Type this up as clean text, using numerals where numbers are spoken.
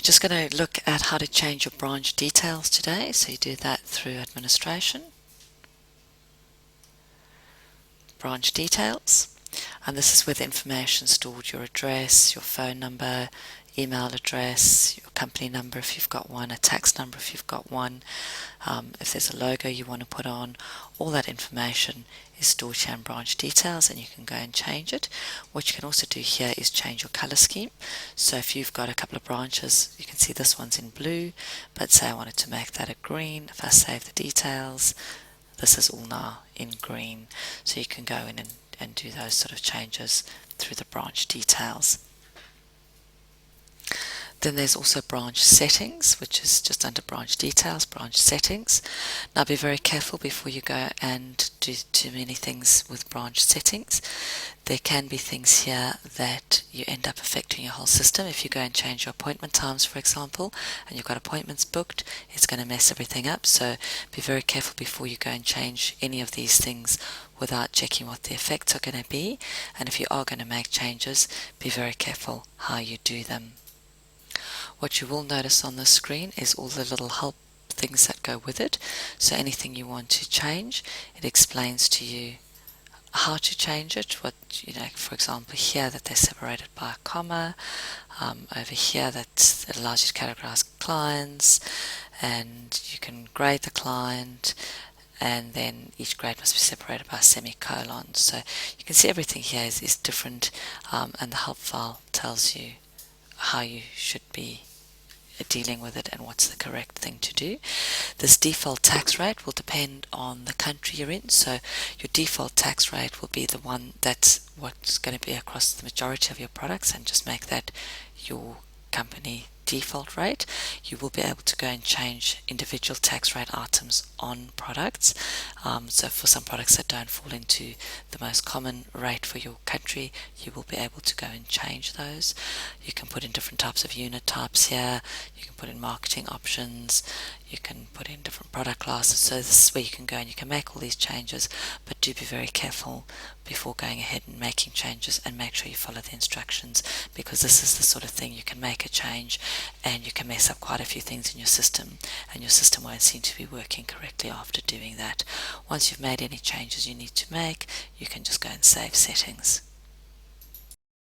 just going to look at how to change your branch details today. So you do that through administration, branch details, and this is where the information stored, your address, your phone number, email address, your company number if you've got one, a tax number if you've got one, if there's a logo you want to put on, all that information is stored here in branch details, and you can go and change it. What you can also do here is change your color scheme. So if you've got a couple of branches, you can see this one's in blue, but say I wanted to make that a green. If I save the details, this is all now in green. So you can go in and do those sort of changes through the branch details. Then there's also branch settings, which is just under branch details, branch settings. Now be very careful before you go and do too many things with branch settings. There can be things here that you end up affecting your whole system. If you go and change your appointment times, for example, and you've got appointments booked, it's going to mess everything up. So be very careful before you go and change any of these things without checking what the effects are going to be. And if you are going to make changes, be very careful how you do them. What you will notice on the screen is all the little help things that go with it. So anything you want to change, it explains to you how to change it. What, for example, here that they're separated by a comma, over here that it allows you to categorize clients, and you can grade the client, and then each grade must be separated by a semicolon. So you can see everything here is different, and the help file tells you how you should be dealing with it and what's the correct thing to do. This default tax rate will depend on the country you're in. So your default tax rate will be the one that's what's going to be across the majority of your products, and just make that your company default rate. You will be able to go and change individual tax rate items on products. So for some products that don't fall into the most common rate for your country, you will be able to go and change those. You can put in different types of unit types here. You can put in marketing options. You can put in different product classes. So this is where you can go and you can make all these changes, but do be very careful before going ahead and making changes, and make sure you follow the instructions, because this is the sort of thing you can make a change and you can mess up quite a few things in your system, and your system won't seem to be working correctly after doing that. Once you've made any changes you need to make, you can just go and save settings.